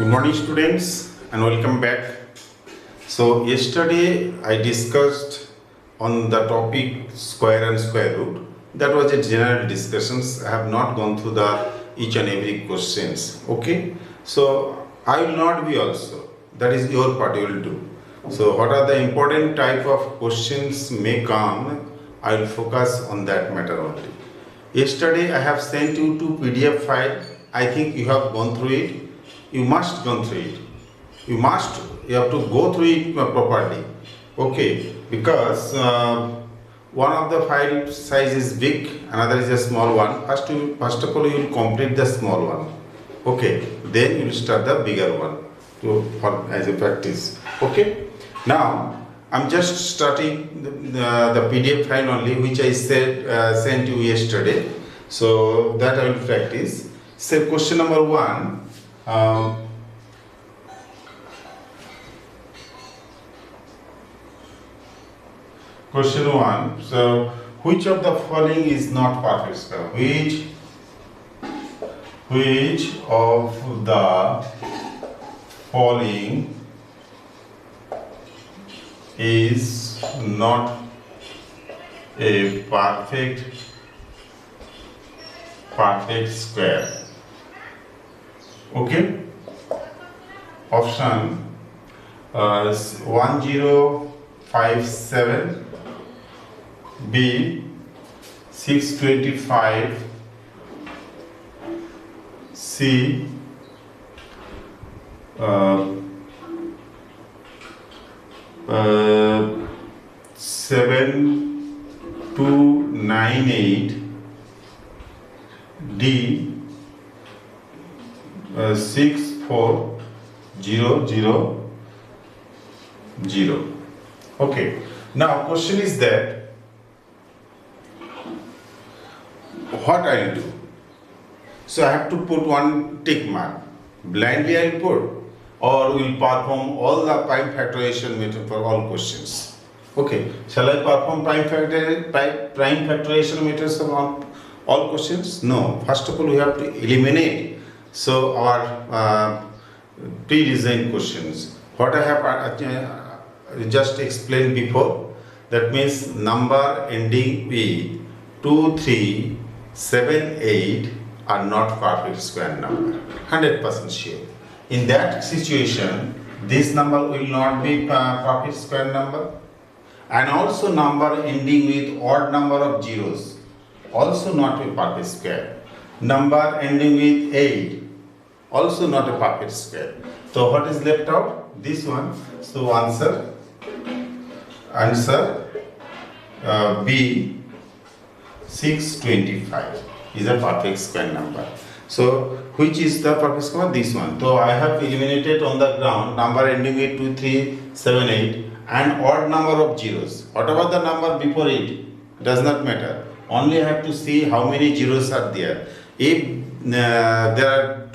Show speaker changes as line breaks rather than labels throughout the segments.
Good morning students and welcome back. So yesterday I discussed on the topic square and square root. That was a general discussions. I have not gone through the each and every questions. Okay. So I will not be also. That is your part you will do. So what are the important type of questions may come, I will focus on that matter only. Yesterday I have sent you two PDF file. I think you have gone through it. You must go through it. You have to go through it properly. Okay, because one of the file size is big, another is a small one. First of all, you will complete the small one. Okay, then you will start the bigger one as a practice. Okay, now I'm just starting the PDF file only, which I said sent you yesterday. So that I will practice. So question number 1. Question 1. So, which of the following is not perfect square? Which of the following is not a perfect square? Okay. Option 1057, B 625, C 7298, D 64000. Okay. Now question is that what I will do? So I have to put one tick mark. Blindly I will put, or will perform all the prime factorization method for all questions. Okay. Shall I perform prime factorization methods on all questions? No. First of all, we have to eliminate. So our pre-designed questions. What I have just explained before, that means number ending with 2, 3, 7, 8 are not perfect square number. 100% sure. In that situation, this number will not be perfect square number, and also number ending with odd number of zeros, also not a perfect square. Number ending with 8, also not a perfect square. So what is left out? This one. So answer B 625 is a perfect square number. So which is the perfect square? This one. So I have eliminated on the ground number ending with 2, 3, 7, 8 and odd number of zeros. Whatever the number before it does not matter. Only I have to see how many zeros are there. If there are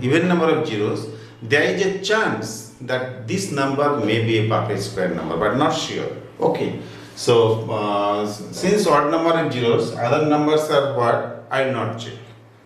even number of zeros, there is a chance that this number may be a perfect square number, but not sure. Okay. So since odd number of zeros, other numbers are what? I will not check.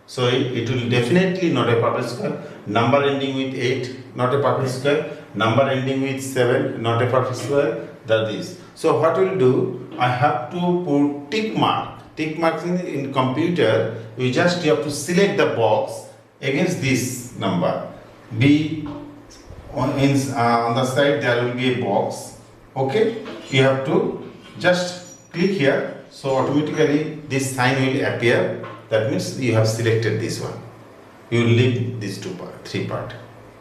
So it will definitely not a perfect square. Number ending with 8, not a perfect square. Number ending with 7, not a perfect square. That is. So what we will do? I have to put tick mark. Tick marks in computer, you just have to select the box against this number. B on the side there will be a box. Okay, you have to just click here, so automatically this sign will appear. That means you have selected this one. You will leave these three part.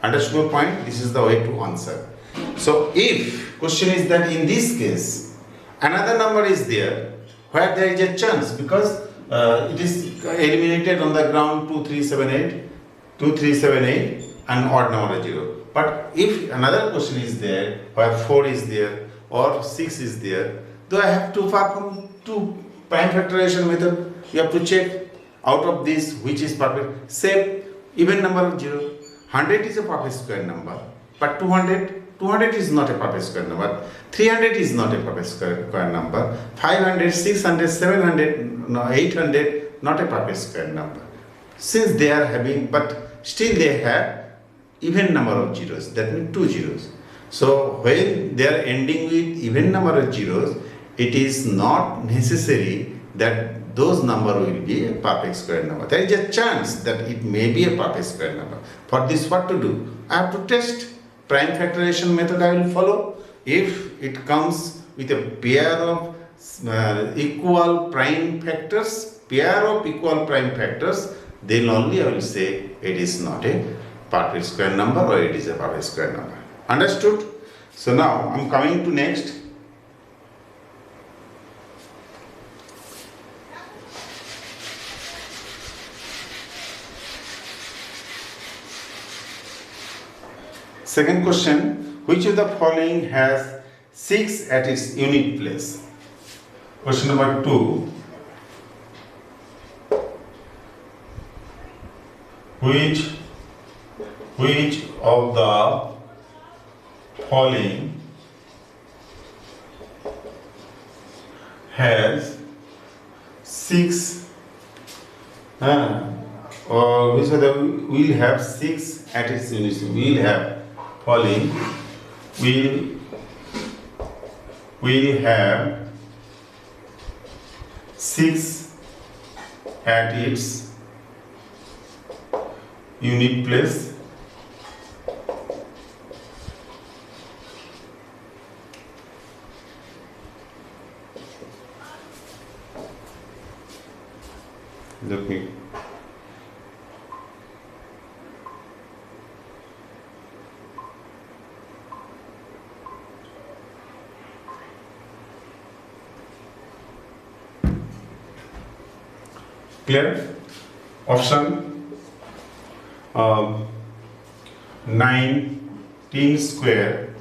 Understood my point? This is the way to answer. So if question is that in this case another number is there where there is a chance, because it is eliminated on the ground 2, 3, 7, 8 and odd number 0. But if another question is there where 4 is there or 6 is there, though I have to perform two prime factorization method. You have to check out of this which is perfect. Say even number of 0. 100 is a perfect square number, but 200 is not a perfect square number. 300 is not a perfect square number. 500, 600, 700, no, 800, not a perfect square number. Since they are having, but still they have even number of zeros, that means 2 zeros. So when they are ending with even number of zeros, it is not necessary that those number will be a perfect square number. There is a chance that it may be a perfect square number. For this, what to do? I have to test. Prime factorization method I will follow. If it comes with a pair of equal prime factors, then only I will say it is not a perfect square number or it is a perfect square number. Understood? So now I am coming to next. Second question, which of the following has 6 at its unit place? Question number 2, which of the following has 6 or which of the will have 6 at its unit? Will have following will have 6 at its unit place. Let me clear? Option 19 square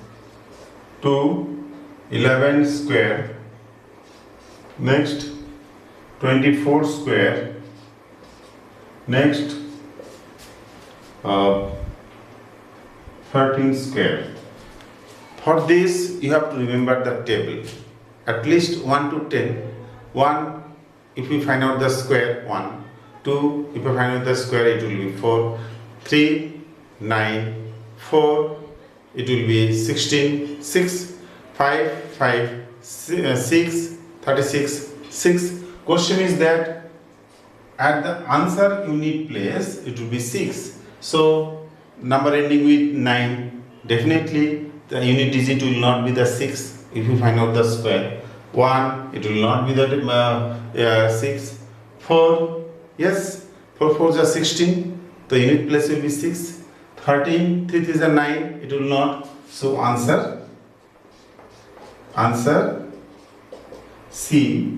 to 11 square, next 24 square, next 13 square. For this you have to remember the table, at least 1 to 10. 1, if we find out the square, 1. 2, if we find out the square, it will be 4. 3, 9, 4, it will be 16. 6, 5, 6, 36, 6. Question is that at the answer unit place, it will be 6. So number ending with 9, definitely the unit digit will not be the 6 if you find out the square. 1, it will not be the 6. 4, yes, 4 4s are 16, the unit place will be 6. 13, 3 3s are 9, it will not. So answer C,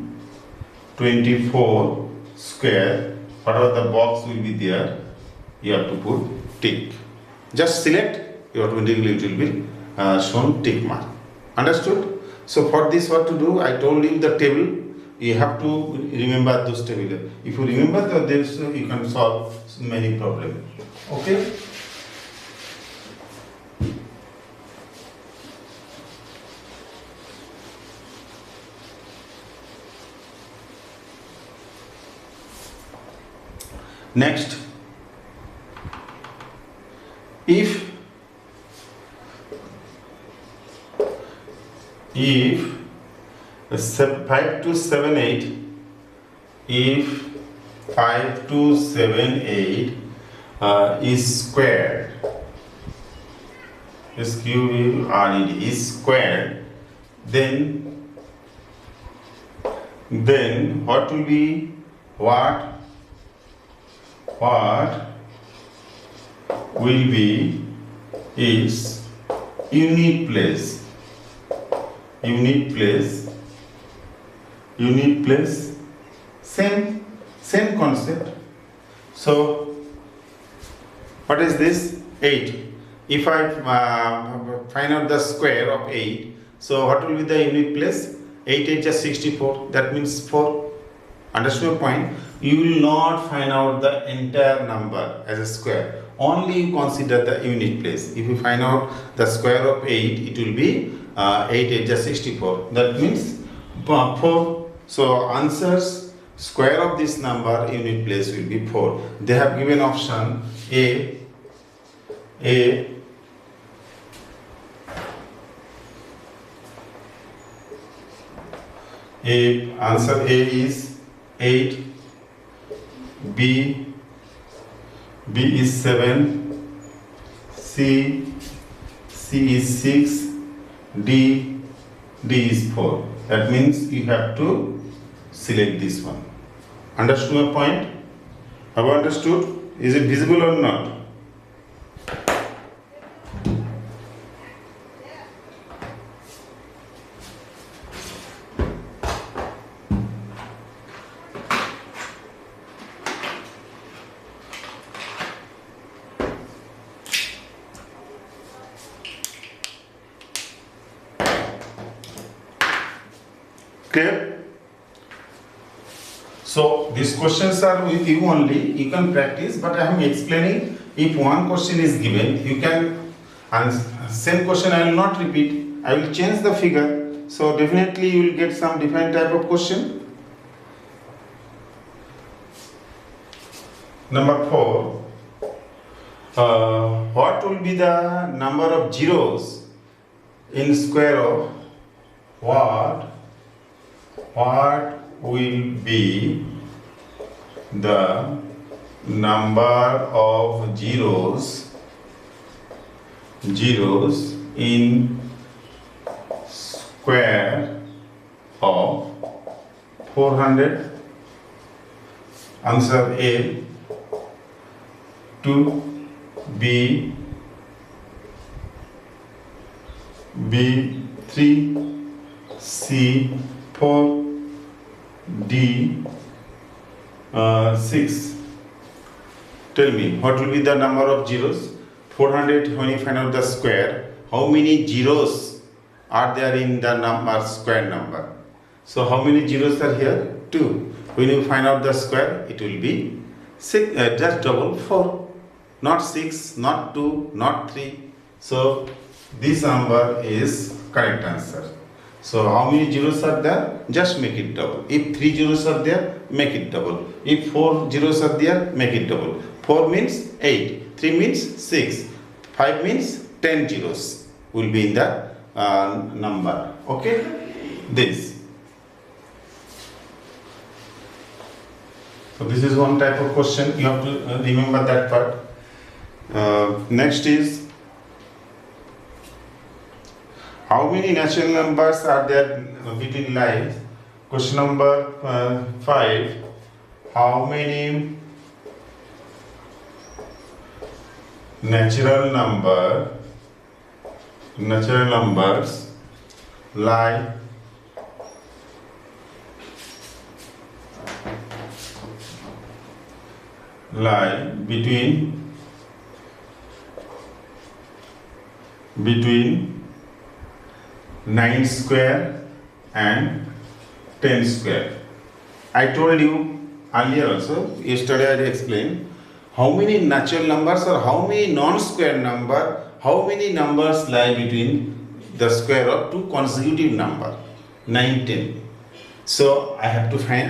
24 square. Whatever the box will be there, you have to put tick. Just select, your automatically it will be shown tick mark. Understood? So for this, what to do? I told you the table. You have to remember those tables. If you remember this, you can solve many problems. Okay? Next, if 5 to 7 8, if 5 to 7 8 is squared, SQRED is squared, then what will be what will be is unit place, same concept. So what is this? 8. If I find out the square of 8, so what will be the unit place? 8 8 is 64, that means 4. Understand your point? You will not find out the entire number as a square, only you consider the unit place. If you find out the square of 8, it will be 8 8 is 64, that means 4. So answers square of this number unit place will be 4. They have given option A A answer A is 8, B is 7, C is 6, D is 4. That means you have to select this one. Understood my point? Have you understood? Is it visible or not? Clear? So these questions are with you only, you can practice, but I am explaining. If one question is given, you can, and same question I will not repeat, I will change the figure, so definitely you will get some different type of question. Number 4, what will be the number of zeros in square of what will be the number of zeros in square of 400? Answer A 2, B 3, C 4, D 6. Tell me, what will be the number of zeros? 400, when you find out the square, how many zeros are there in the number square number? So how many zeros are here? 2. When you find out the square, it will be 6, just double 4, not 6, not 2, not 3. So this number is correct answer. So how many zeros are there? Just make it double. If 3 zeros are there, make it double. If 4 zeros are there, make it double. 4 means 8, 3 means 6, 5 means 10 zeros will be in the number. Okay? This. So this is one type of question. You have to remember that part. Next is, how many natural numbers are there between lines? Question number 5. How many natural numbers lie between 9 square and 10 square? I told you earlier also, yesterday I explained how many natural numbers or how many non-square number, how many numbers lie between the square of two consecutive number, 9, 10. So I have to find,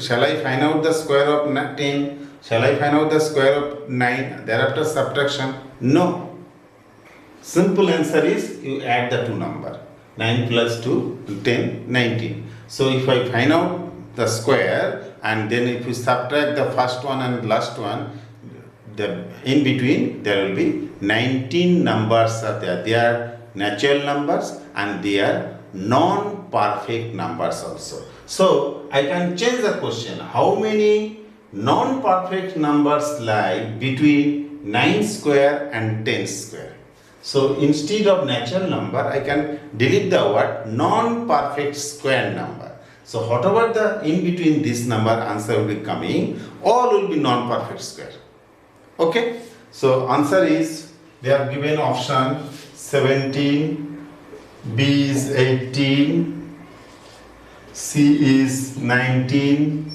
shall I find out the square of 10? Shall I find out the square of 9? Thereafter subtraction? No. Simple answer is you add the two number. 9 plus 2, 10, 19. So if I find out the square and then if you subtract the first one and last one, the in between there will be 19 numbers are there. They are natural numbers and they are non-perfect numbers also. So I can change the question. How many non-perfect numbers lie between 9 square and 10 square? So instead of natural number, I can delete the word non-perfect square number. So whatever the in between this number answer will be coming, all will be non-perfect square. Okay? So answer is, they are given option 17, B is 18, C is 19,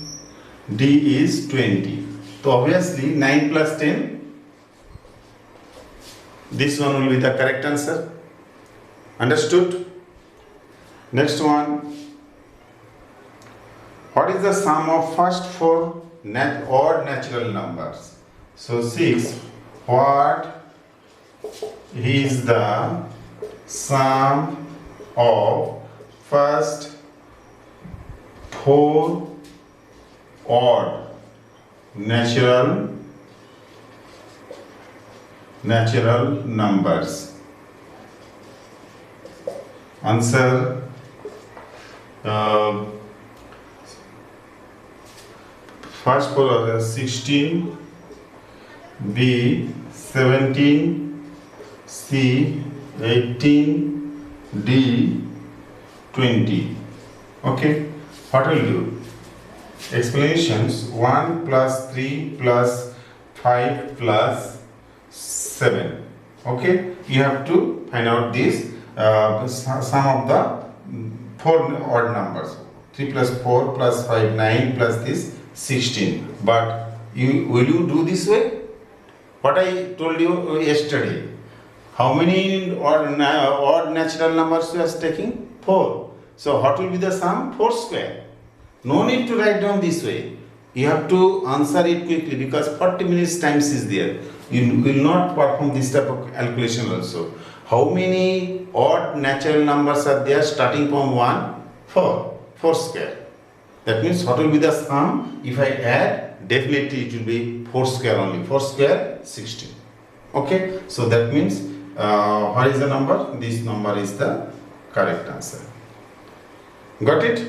D is 20. So obviously 9 plus 10, this one will be the correct answer. Understood? Next one. What is the sum of first 4 odd natural numbers? So 6. What is the sum of first 4 odd natural numbers. Answer first 4 are 16, B 17, C 18, D 20. Okay, what will do? Explanations: 1 plus 3 plus 5 plus 7. Okay, you have to find out this sum of the 4 odd numbers. 3 plus 4 plus 5, 9 plus this 16. But will you do this way? What I told you yesterday. How many odd natural numbers you are taking? 4. So what will be the sum? 4 square. No need to write down this way. You have to answer it quickly because 40 minutes times is there. You will not perform this type of calculation also. How many odd natural numbers are there starting from 1? 4. 4 square. That means what will be the sum? If I add, definitely it will be 4 square only. 4 square 16. Okay. So that means what is the number? This number is the correct answer. Got it?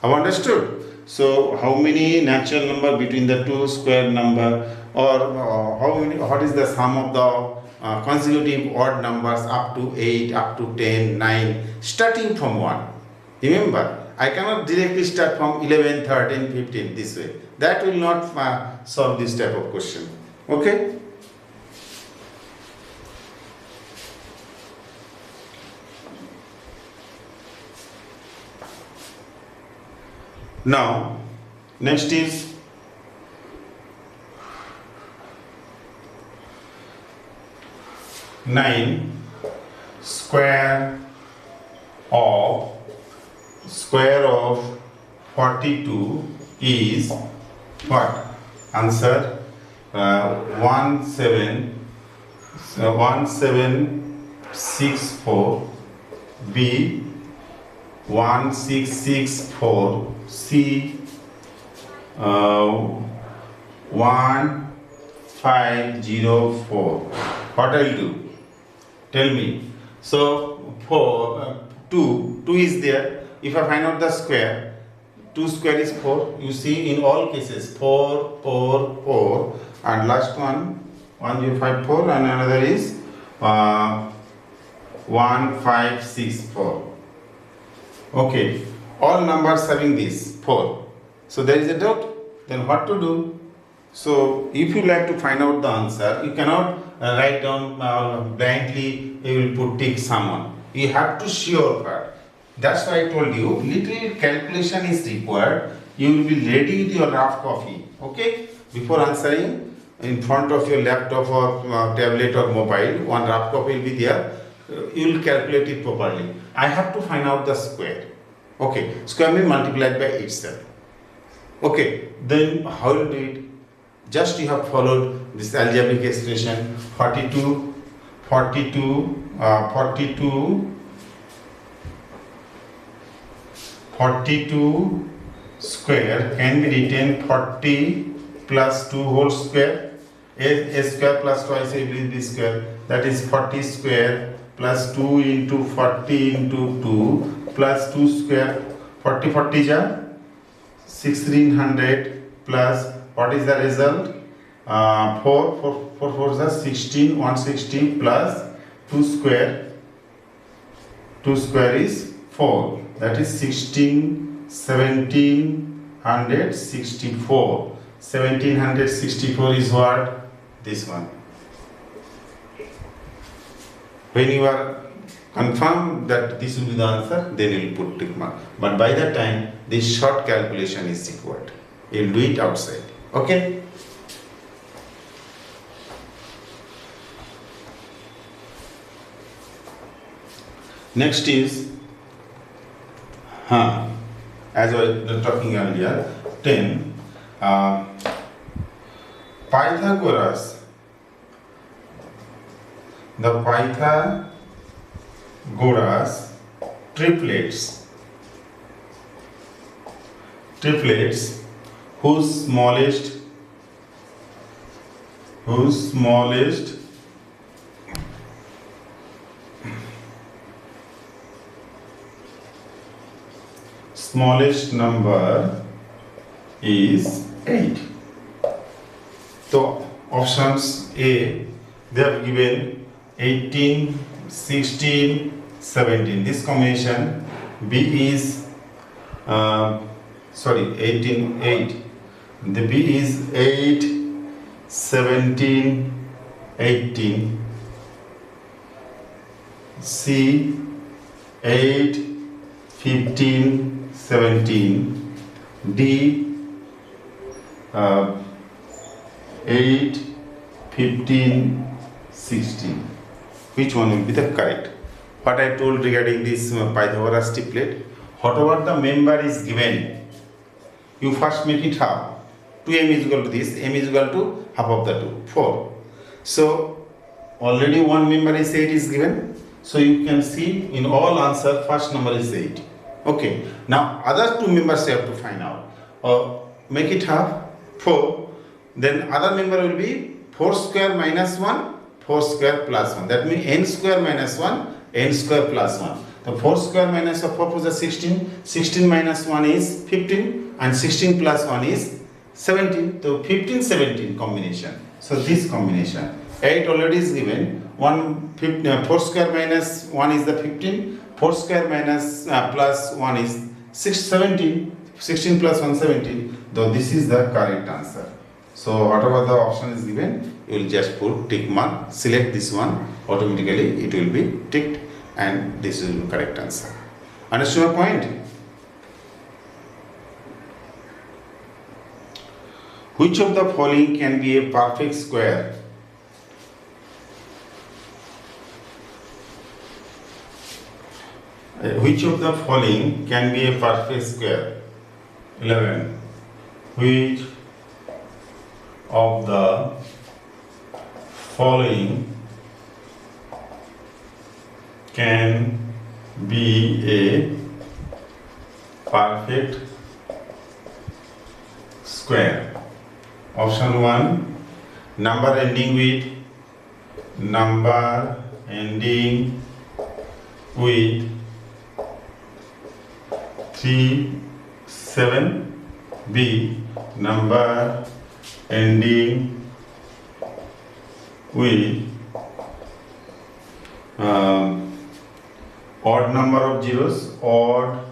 Have understood? So how many natural number between the two square number, or what is the sum of the consecutive odd numbers up to 8, up to 10, 9, starting from 1. Remember, I cannot directly start from 11, 13, 15 this way. That will not solve this type of question. Okay? Now, next is square of 42 is what? Answer 1764, B 1664, C 1504. What I will do? Tell me. So 2 is there. If I find out the square, 2 square is 4. You see in all cases 4, 4, 4, and last one 1054, and another is 1564. Okay, all numbers having this 4. So there is a dot. Then what to do? So if you like to find out the answer, you cannot write down blindly. You will put tick someone. You have to sure part. That's why I told you little calculation is required. You will be ready with your rough copy. Okay, before answering, in front of your laptop or tablet or mobile, one rough copy will be there. You will calculate it properly. I have to find out the square. Okay, square means multiplied by itself. Okay, then how you do it? Just you have followed this algebraic expression. 42 square can be written 40 plus 2 whole square. A square plus twice a b square, that is 40 square plus 2 into 40 into 2 plus 2 square. 40 ja 1600 plus what is the result? 4 is 16, 160 plus 2 square. 2 square is 4. That is 16, 1764. 1764 is what? This one. When you are confirmed that this will be the answer, then you will put tick mark. But by that time, this short calculation is required. You will do it outside. Okay? Next is, as I was talking earlier, 10. the Pythagoras triplets whose smallest number is 8. So options A, they have given 18, 16, 17. This combination. B is 18, 8. The B is 8, 17, 18. C 8, 15, 17. D 8, 15, 16. Which one will be the correct? What I told regarding this Pythagoras triplet, whatever the member is given, you first make it half. 2m is equal to this, m is equal to half of the 2, 4. So already one member is 8 is given. So you can see in all answer first number is 8. Okay. Now other two members you have to find out. Make it half, 4. Then other member will be 4 square minus 1, 4 square plus 1. That means n square minus 1, n square plus 1. The 4 square minus of 4 is 16. 16 minus 1 is 15. And 16 plus 1 is 17. So 15, 17 combination. So this combination. 8 already is given. 4 square minus 1 is the 15. 4 square minus plus 1 is 17. 16 plus 1, 17. Though this is the correct answer. So whatever the option is given, you will just put tick mark, select this one, automatically it will be ticked and this is the correct answer. Understand my point? Which of the following can be a perfect square? Which of the following can be a perfect square? 11. Which of the following can be a perfect square? Option 1, number ending with 3, 7. B, number ending with odd number of zeros, odd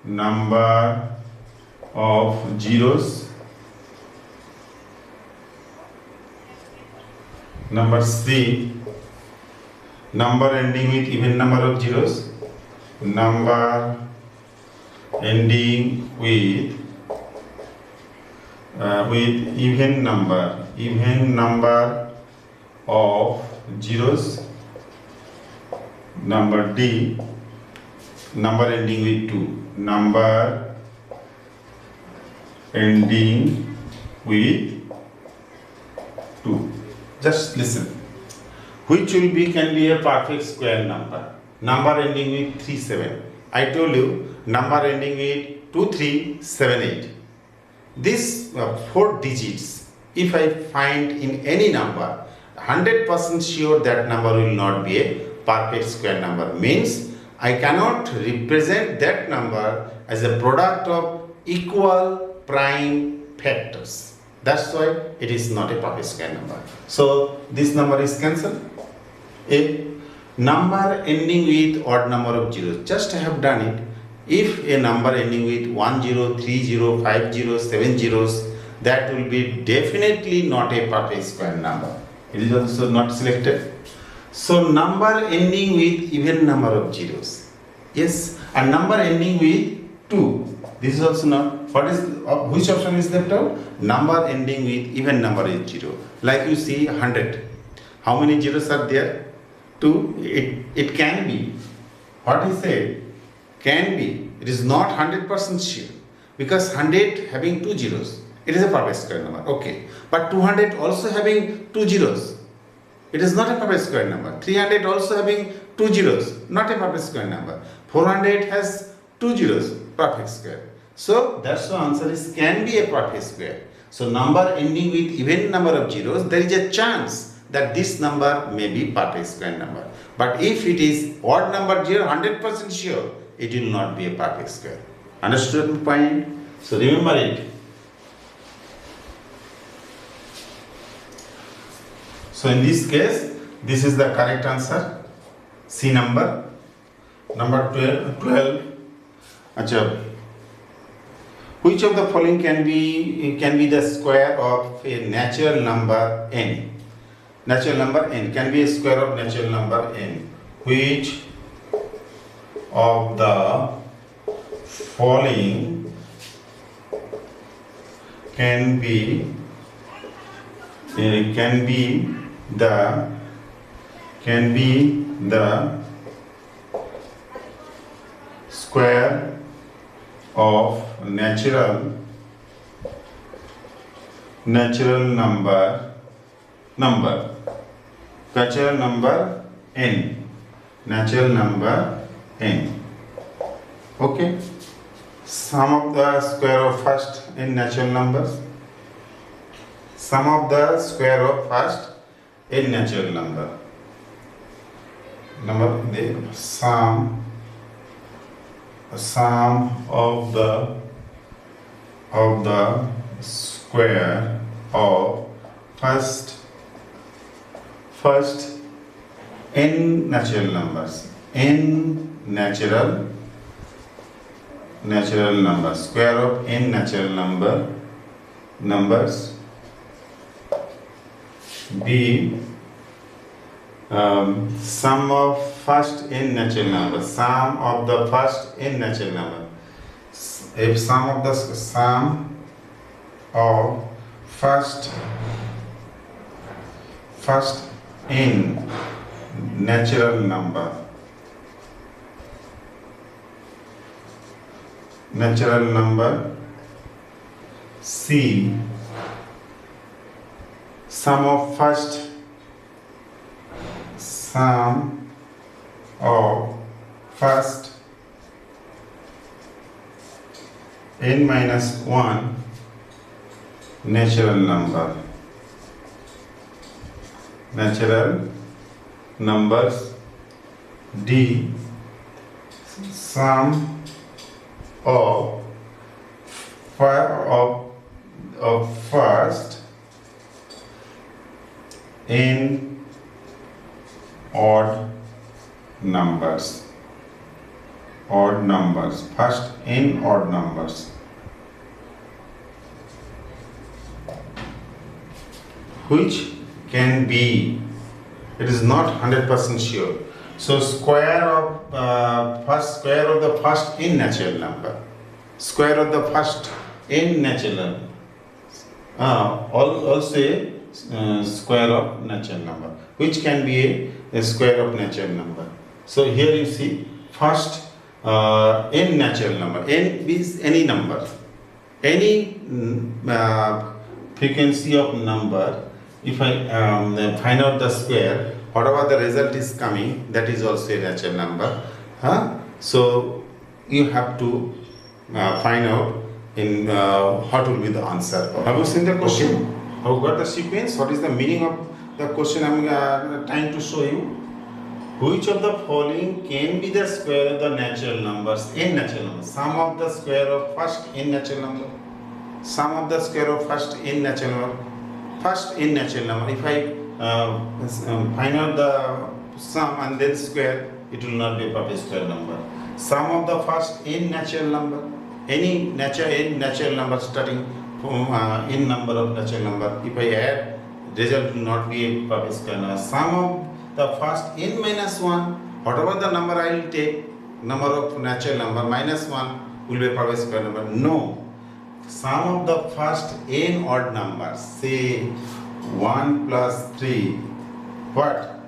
number of zeros. Number C, number ending with even number of zeros, number ending with even number of zeros. Number D, number ending with 2, number ending with 2. Just listen. Which will be can be a perfect square number? Number ending with 3, 7. I told you number ending with 2, 3, 7, 8. These 4 digits, if I find in any number, 100% sure that number will not be a perfect square number. Means I cannot represent that number as a product of equal prime factors. That's why it is not a perfect square number. So this number is cancelled. A number ending with odd number of zeros. Just I have done it. If a number ending with 1 0, 3 0, 5 0, 7 zeros, that will be definitely not a perfect square number. It is also not selected. So number ending with even number of zeros. Yes, a number ending with 2. This is also not. What is which option is left out? Number ending with even number is 0. Like you see 100. How many zeros are there? 2. It can be. What is it? Can be. It is not 100% sure. Because 100 having 2 zeros. It is a perfect square number. Okay. But 200 also having 2 zeros. It is not a perfect square number. 300 also having 2 zeros, not a perfect square number. 400 has 2 zeros, perfect square. So that's the answer is can be a perfect square. So number ending with even number of zeros, there is a chance that this number may be perfect square number. But if it is odd number 0, 100% sure, it will not be a perfect square. Understood my point? So remember it. So in this case, this is the correct answer. C number. Number 12. Achha. Which of the following can be the square of a natural number n? Natural number n can be a square of natural number n. Which of the following can be the square of natural number n. Okay. Sum of the square of first n natural numbers. Sum of the square of first n natural number. The sum of the square of first n natural numbers. N natural number. Square of n natural numbers. B. Sum of first n natural number. Sum of the first n natural number. If sum of first n natural number. C. Sum of first n minus 1 natural numbers. D. Sum of first n odd numbers. First n odd numbers. Which can be, it is not 100% sure. So square of the first n natural number. Square of the first n natural number. Also square of natural number. Which can be a square of natural number. So here you see first n natural number. N is any number. Any frequency of number. If I find out the square, whatever the result is coming, that is also a natural number. So you have to find out in what will be the answer. Have you seen the question? Have you got the sequence? What is the meaning of the question I am trying to show you? Which of the following can be the square of the natural numbers? N natural numbers. Sum of the square of first n natural number. Sum of the square of first n natural number. First n natural number. If I find out the sum and then square, it will not be a perfect square number. Sum of the first n natural number. Any n natural number starting from n number of natural number. If I add, result will not be a perfect square number. Sum of the first n minus 1, whatever the number I will take, number of natural number minus 1 will be a perfect square number. No. Sum of the first n odd numbers, say 1 plus 3, what?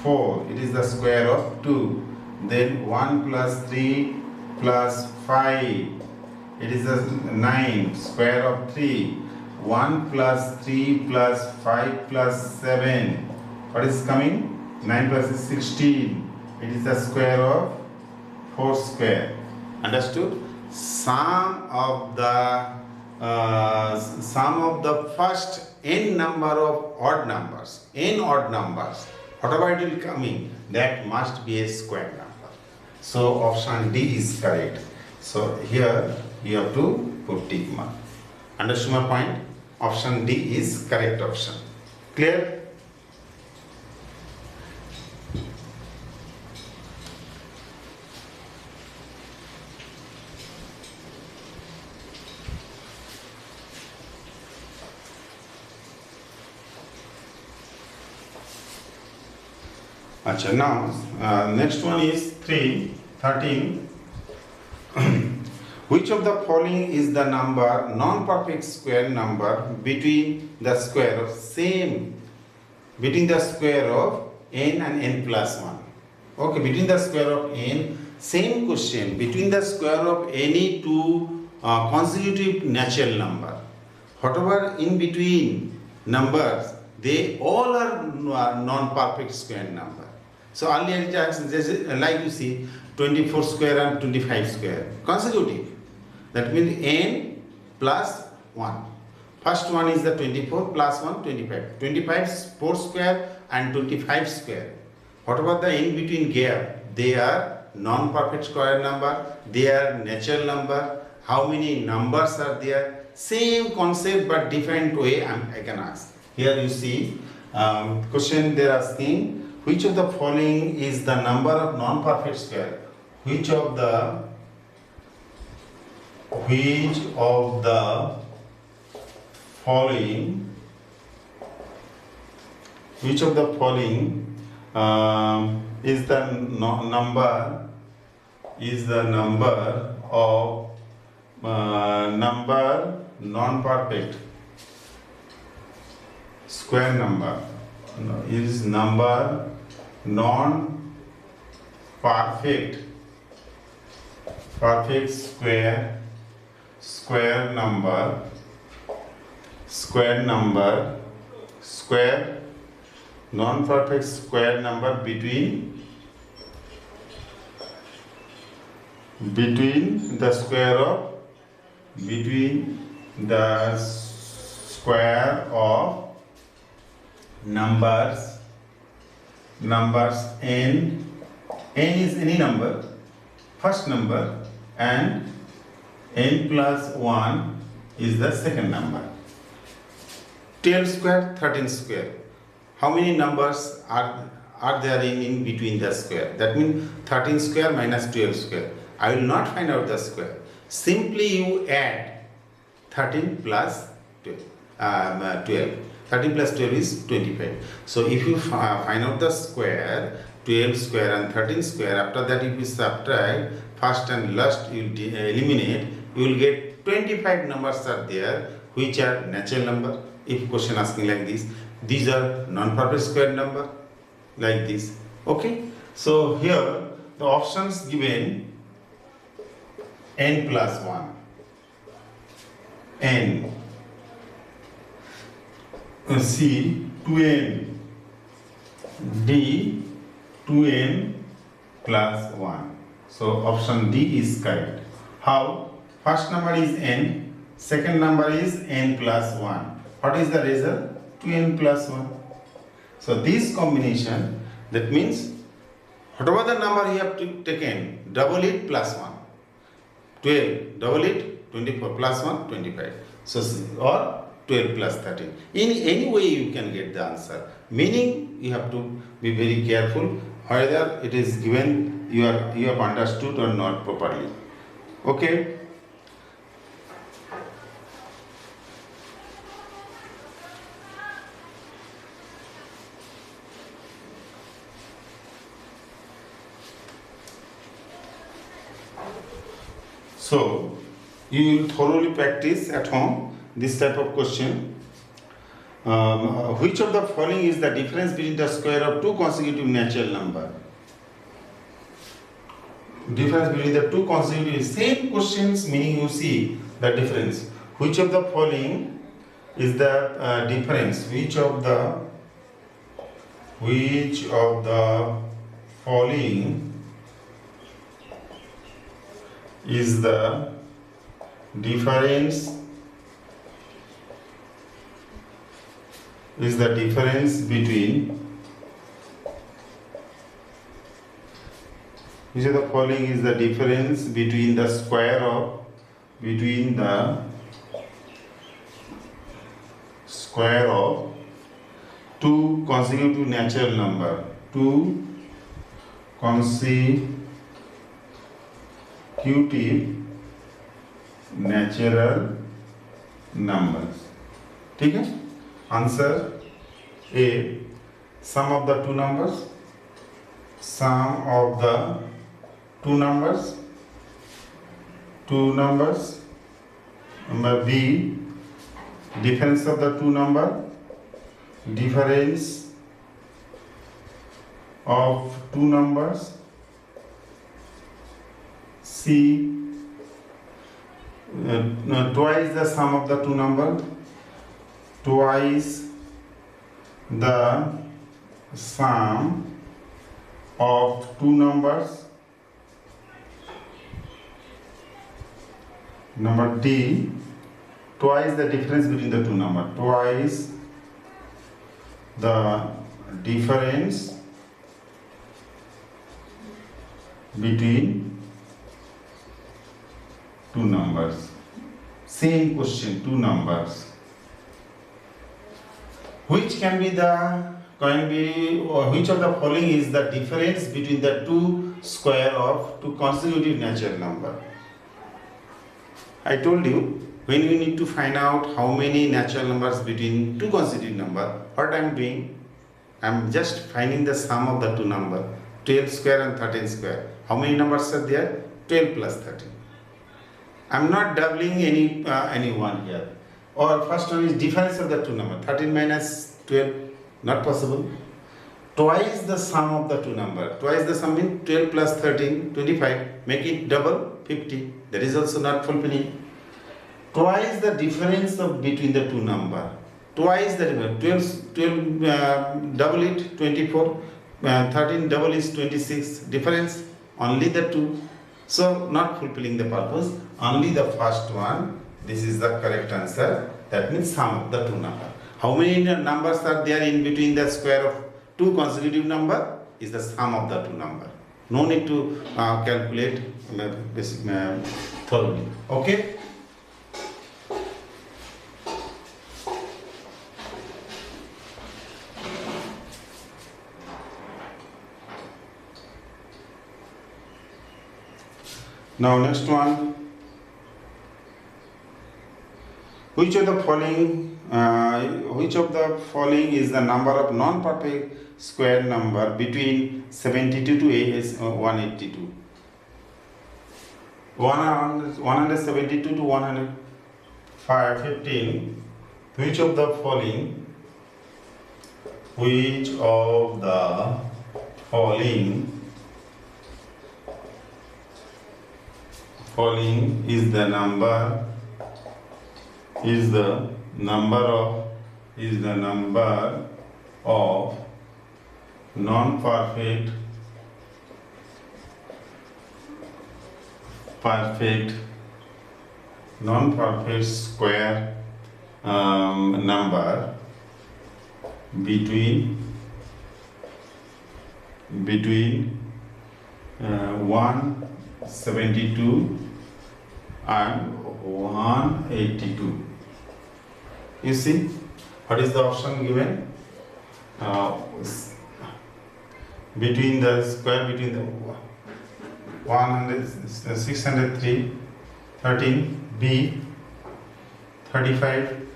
4, it is the square of 2. Then 1 plus 3 plus 5, it is the 9, square of 3. 1 plus 3 plus 5 plus 7, What is coming? 9 plus is 16. It is the square of 4 square. Understood? Sum of the first n number of odd numbers, whatever it will coming, that must be a square number. So option D is correct. So here you have to put tick mark. Understood my point? Option D is correct option. Clear? Achha, now next one is 13. Which of the following is the number non-perfect square number between the square of n and n plus 1? Okay, between the square of n, same question, between the square of any two consecutive natural number. Whatever in between numbers, they all are non-perfect square number. So earlier like you see 24 square and 25 square consecutive. That means n plus 1. First one is the 24 plus 1, 25. 25 4 square and 25 square. Whatever the in between gap, they are non-perfect square number, they are natural number. How many numbers are there? Same concept but different way I can ask. Here you see question they are asking, which of the following is the number of non-perfect square? Which of the following is the number of non-perfect square number? Is number non-perfect square number non-perfect square number between the square of numbers n is any number, first number, and n plus 1 is the second number. 12 square, 13 square. How many numbers are there in between the square? That means 13 square minus 12 square. I will not find out the square. Simply you add 13 plus 12. 13 plus 12 is 25. So if you find out the square, 12 square and 13 square, after that if you subtract first and last, you will eliminate, you will get 25 numbers are there which are natural number. If question asking like this, these are non-perfect square number like this. Okay, so here the options given n plus 1, n, C 2n, D 2n plus 1. So option D is correct. How? First number is n, second number is n plus 1. What is the result? 2n plus 1. So this combination, that means whatever the number you have taken, double it plus 1. 12, double it, 24 plus 1, 25. So, or 12 plus 13. In any way you can get the answer. Meaning you have to be very careful whether it is given you have understood or not properly. Okay. So you will thoroughly practice at home this type of question. Which of the following is the difference between the square of two consecutive natural number? Difference between the two consecutive, same questions, meaning you see the difference. Which of the following is the difference? Which of the which of the following is the difference between which of the following is the difference between the square of two consecutive natural number, two consecutive natural numbers. ठीक है? Answer A, sum of the two numbers. Sum of the two numbers. Number B, difference of the two number. Difference of two numbers. C, twice the sum of the two numbers. Twice the sum of two numbers. Number D, twice the difference between the two numbers. Twice the difference between two numbers. Same question, two numbers. Which of the following is the difference between the two square of two consecutive natural number? I told you, when you need to find out how many natural numbers between two consecutive numbers, what I am doing, I am just finding the sum of the two numbers, 12 square and 13 square. How many numbers are there? 12 plus 13. I am not doubling any one here. Or first one is difference of the two numbers, 13 minus 12, not possible. Twice the sum of the two numbers. Twice the sum means 12 plus 13, 25. Make it double, 50. That is also not fulfilling. Twice the difference between the two numbers. Twice the difference. 12 double it, 24. 13 double is 26. Difference, only the two. So, not fulfilling the purpose. Only the first one. This is the correct answer. That means sum of the two numbers. How many numbers are there in between the square of two consecutive numbers? Is the sum of the two numbers. No need to calculate thoroughly. Okay? Now next one. Which of the following is the number of non-perfect square number between 72 to 182? 172 to 115. Which of the following is the number of non-perfect square number between 172 and 182. You see, what is the option given? Between the square between the 603, 13, B, 35,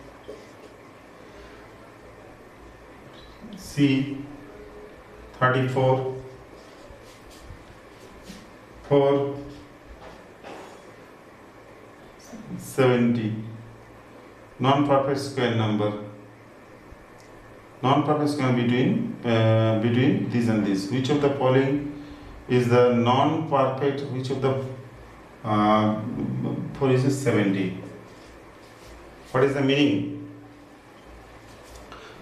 C, 34, 4, 70. Non-perfect square number. Non-perfect square between this and this. Which of the following is the non-perfect? Which of the 4 is 70? What is the meaning?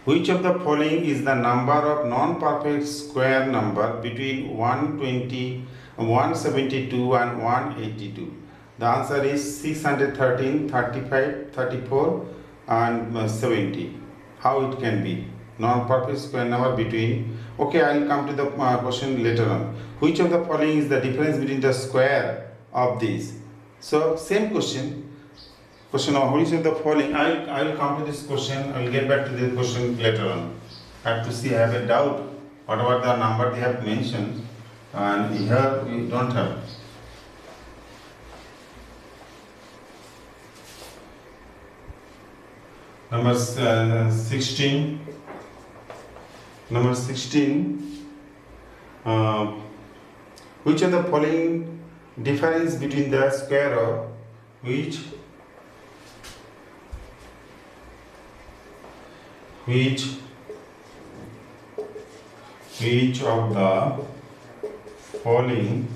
Which of the following is the number of non-perfect square number between 120, 172 and 182? The answer is 613, 35, 34 and 70. How it can be? Non-perfect square number between. Okay, I will come to the question later on. Which of the following is the difference between the square of these? So same question. Question of which of the following? I will come to this question. I will get back to this question later on. I have to see. I have a doubt. Whatever the number they have mentioned, and here we don't have. Number 16. Number 16. Which of the following difference between the square of which of the following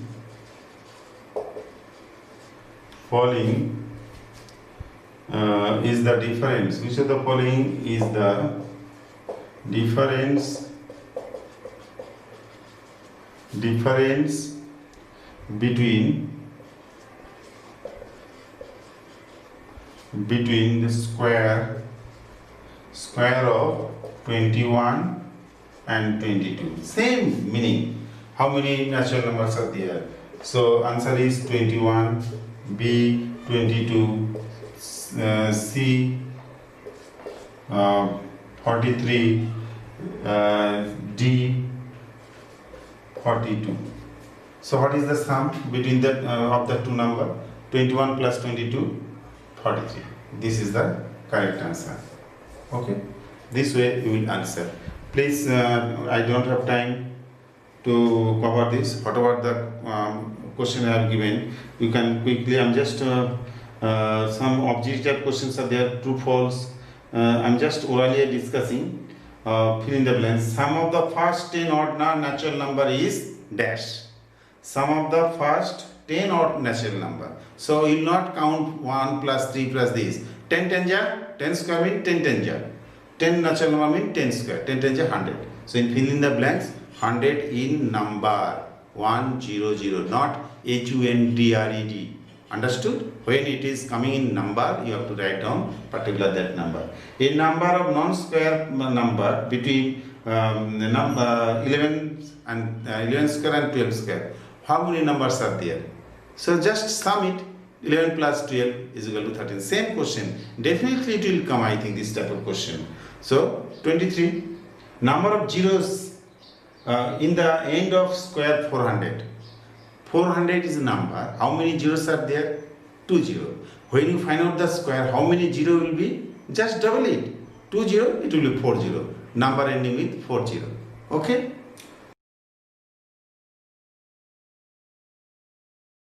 is the difference? Which of the following is the difference between the square of 21 and 22? Same meaning. How many natural numbers are there? So answer is 21, B 22, C 43, D 42. So what is the sum between the of the two number? 21 plus 22, 43. This is the correct answer. Okay, this way you will answer. Please, I don't have time to cover this. Whatever the question I have given, you can quickly. I'm just some objective questions are there, true, false. I'm just orally discussing. Fill in the blanks. Sum of the first 10 odd natural number is dash. Sum of the first 10 odd natural number. So you will not count 1 plus 3 plus this. 10 10 10 square means 10 10 ja. 10 natural number means 10 square. 10 10 100. So in fill in the blanks, 100 in number 100, not HUNDRED. Understood? When it is coming in number, you have to write down particular that number. A number of non-square number between 11 and 11 square and 12 square. How many numbers are there? So just sum it. 11 plus 12 is equal to 13. Same question. Definitely it will come, I think, this type of question. So 23. Number of zeros in the end of square 400. 400 is a number. How many zeros are there? 2 0. When you find out the square, how many 0 will be? Just double it. 2 0, it will be 4 0. Number ending with 4 0. Okay?